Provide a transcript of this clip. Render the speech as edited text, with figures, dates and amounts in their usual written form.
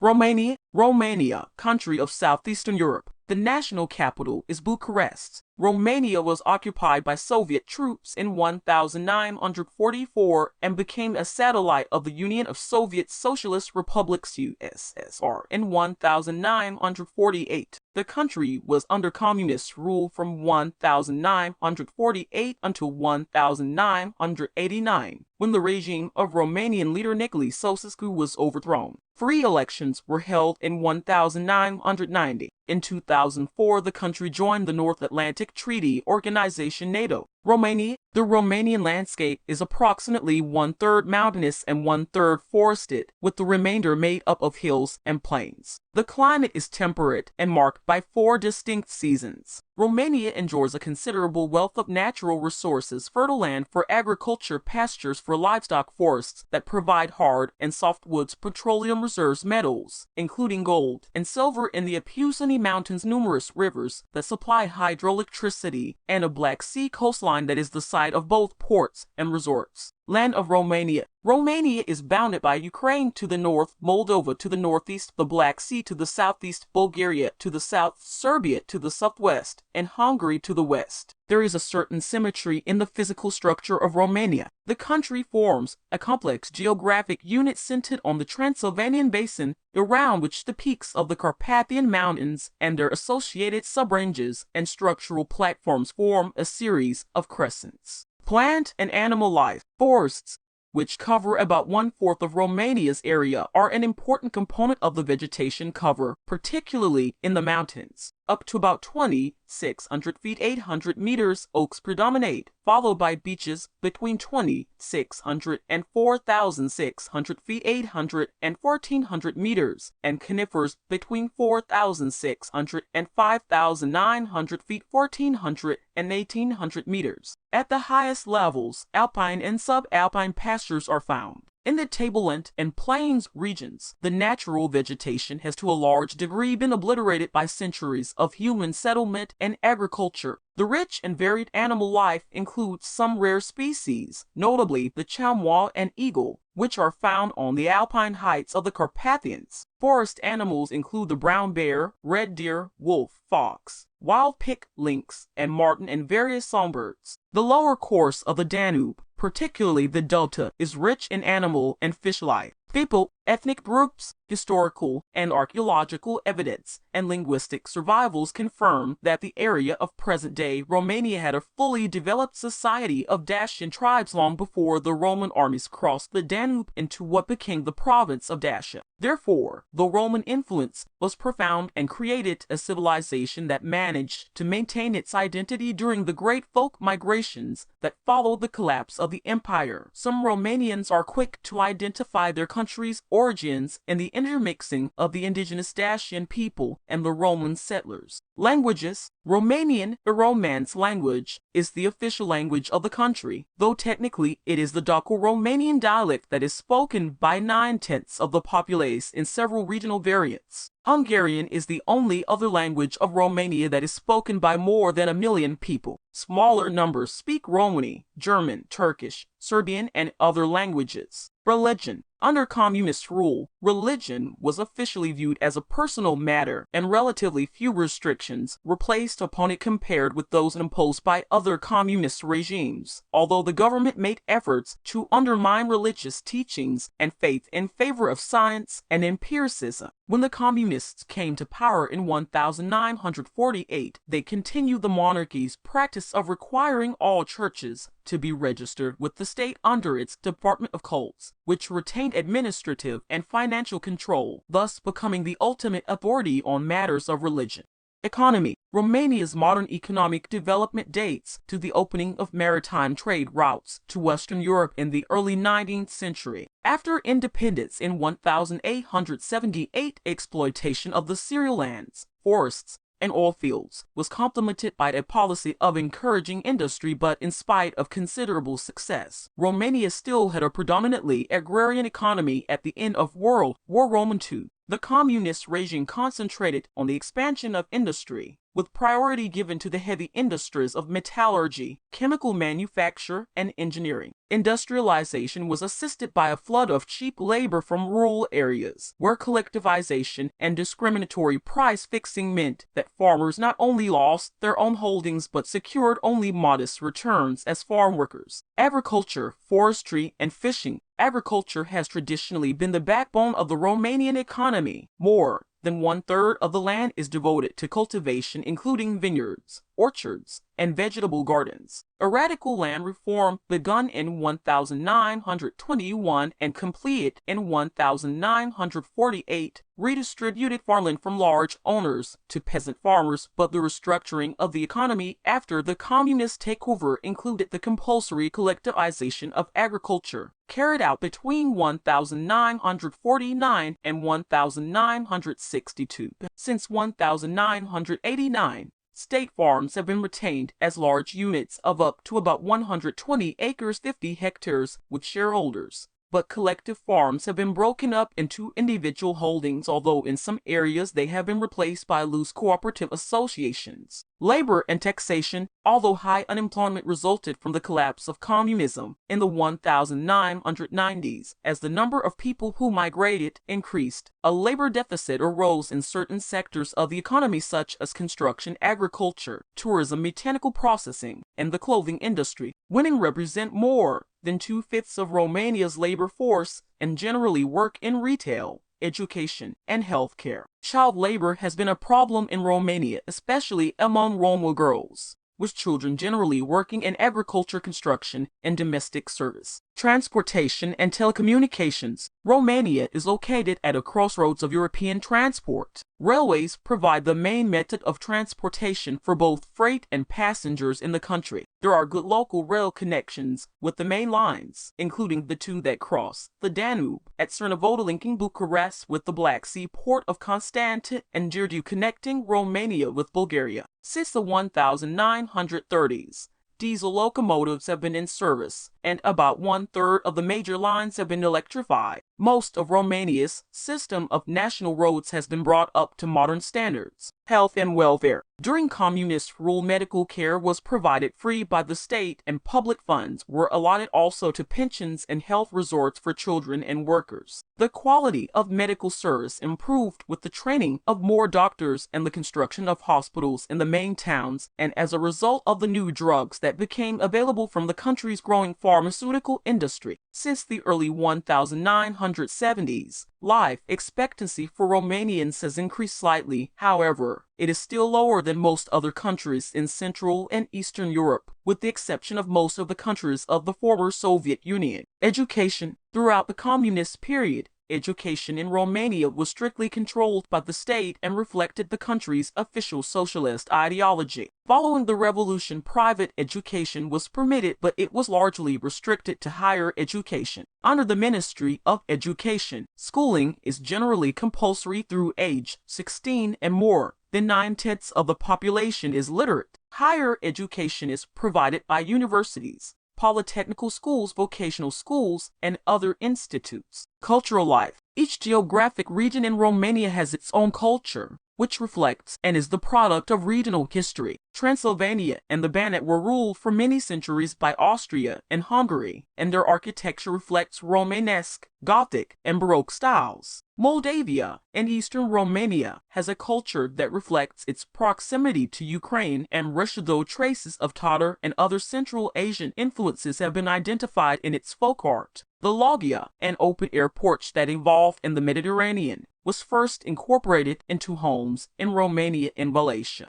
Romania, country of southeastern Europe. The national capital is Bucharest. Romania was occupied by Soviet troops in 1944 and became a satellite of the Union of Soviet Socialist Republics USSR in 1948. The country was under communist rule from 1948 until 1989, when the regime of Romanian leader Nicolae Ceausescu was overthrown. Free elections were held in 1990. In 2004, the country joined the North Atlantic Treaty Organization NATO. Romania. The Romanian landscape is approximately one-third mountainous and one-third forested, with the remainder made up of hills and plains. The climate is temperate and marked by 4 distinct seasons. Romania enjoys a considerable wealth of natural resources, fertile land for agriculture, pastures for livestock, forests that provide hard and soft woods, petroleum reserves, metals, including gold and silver in the Apuseni Mountains, numerous rivers that supply hydroelectricity, and a Black Sea coastline that is the site of both ports and resorts. Land of Romania. Romania is bounded by Ukraine to the north, Moldova to the northeast, the Black Sea to the southeast, Bulgaria to the south, Serbia to the southwest, and Hungary to the west. There is a certain symmetry in the physical structure of Romania. The country forms a complex geographic unit centered on the Transylvanian basin, around which the peaks of the Carpathian Mountains and their associated subranges and structural platforms form a series of crescents. Plant and animal life. Forests, which cover about 1/4 of Romania's area, are an important component of the vegetation cover, particularly in the mountains. Up to about 2,600 feet 800 meters, oaks predominate, followed by beeches between 2,600 and 4,600 feet 800 and 1,400 meters, and conifers between 4,600 and 5,900 feet 1,400 and 1,800 meters. At the highest levels, alpine and subalpine pastures are found. In the tableland and plains regions, the natural vegetation has to a large degree been obliterated by centuries of human settlement and agriculture. The rich and varied animal life includes some rare species, notably the chamois and eagle, which are found on the alpine heights of the Carpathians. Forest animals include the brown bear, red deer, wolf, fox, wild pig, lynx, and marten, and various songbirds. The lower course of the Danube, particularly the delta, is rich in animal and fish life. People, ethnic groups, historical and archaeological evidence, and linguistic survivals confirm that the area of present-day Romania had a fully developed society of Dacian tribes long before the Roman armies crossed the Danube into what became the province of Dacia. Therefore, the Roman influence was profound and created a civilization that managed to maintain its identity during the great folk migrations that followed the collapse of the empire. Some Romanians are quick to identify their country's origins in the intermixing of the indigenous Dacian people and the Roman settlers. Languages. Romanian, the Romance language, is the official language of the country, though technically it is the Daco-Romanian dialect that is spoken by 9/10 of the populace in several regional variants. Hungarian is the only other language of Romania that is spoken by more than 1 million people. Smaller numbers speak Romani, German, Turkish, Serbian, and other languages. Religion. Under communist rule, religion was officially viewed as a personal matter, and relatively few restrictions were placed upon it compared with those imposed by other communist regimes, although the government made efforts to undermine religious teachings and faith in favor of science and empiricism. When the communists came to power in 1948, they continued the monarchy's practice of requiring all churches to be registered with the state under its Department of Cults, which retained administrative and financial control, thus becoming the ultimate authority on matters of religion. Economy. Romania's modern economic development dates to the opening of maritime trade routes to Western Europe in the early 19th century. After independence in 1878, exploitation of the cereal lands, forests, and oil fields was complemented by a policy of encouraging industry, but in spite of considerable success, Romania still had a predominantly agrarian economy at the end of World War II. The communist regime concentrated on the expansion of industry, with priority given to the heavy industries of metallurgy, chemical manufacture, and engineering. Industrialization was assisted by a flood of cheap labor from rural areas, where collectivization and discriminatory price fixing meant that farmers not only lost their own holdings but secured only modest returns as farm workers. Agriculture, forestry, and fishing. Agriculture has traditionally been the backbone of the Romanian economy. More than one-third of the land is devoted to cultivation, including vineyards, orchards, and vegetable gardens. A radical land reform begun in 1921 and completed in 1948 redistributed farmland from large owners to peasant farmers, but the restructuring of the economy after the communist takeover included the compulsory collectivization of agriculture, carried out between 1949 and 1962. Since 1989, state farms have been retained as large units of up to about 120 acres, 50 hectares, with shareholders. But collective farms have been broken up into individual holdings, although in some areas they have been replaced by loose cooperative associations. Labor and taxation. Although high unemployment resulted from the collapse of communism in the 1990s, as the number of people who migrated increased, a labor deficit arose in certain sectors of the economy such as construction, agriculture, tourism, mechanical processing, and the clothing industry. Women represent more than 2/5 of Romania's labor force and generally work in retail, education, and healthcare. Child labor has been a problem in Romania, especially among Roma girls, with children generally working in agriculture, construction, and domestic service. Transportation and telecommunications. Romania is located at a crossroads of European transport. Railways provide the main method of transportation for both freight and passengers in the country. There are good local rail connections with the main lines, including the two that cross the Danube at Cernavodă, linking Bucharest with the Black Sea port of Constanța, and Giurgiu, connecting Romania with Bulgaria. Since the 1930s, diesel locomotives have been in service, and about one-third of the major lines have been electrified. Most of Romania's system of national roads has been brought up to modern standards. Health and welfare. During communist rule, medical care was provided free by the state, and public funds were allotted also to pensions and health resorts for children and workers. The quality of medical service improved with the training of more doctors and the construction of hospitals in the main towns, and as a result of the new drugs that became available from the country's growing pharmaceutical industry. Since the early 1970s, life expectancy for Romanians has increased slightly. However, it is still lower than most other countries in Central and Eastern Europe, with the exception of most of the countries of the former Soviet Union. Education. Throughout the communist period, education in Romania was strictly controlled by the state and reflected the country's official socialist ideology. Following the revolution, private education was permitted, but it was largely restricted to higher education. Under the Ministry of Education, schooling is generally compulsory through age 16 and more. Then 9/10 of the population is literate. Higher education is provided by universities, polytechnical schools, vocational schools, and other institutes. Cultural life. Each geographic region in Romania has its own culture, which reflects and is the product of regional history. Transylvania and the Banat were ruled for many centuries by Austria and Hungary, and their architecture reflects Romanesque, Gothic, and Baroque styles. Moldavia and eastern Romania has a culture that reflects its proximity to Ukraine and Russia, though traces of Tatar and other Central Asian influences have been identified in its folk art. The loggia, an open-air porch that evolved in the Mediterranean, was first incorporated into homes in Romania and Wallachia.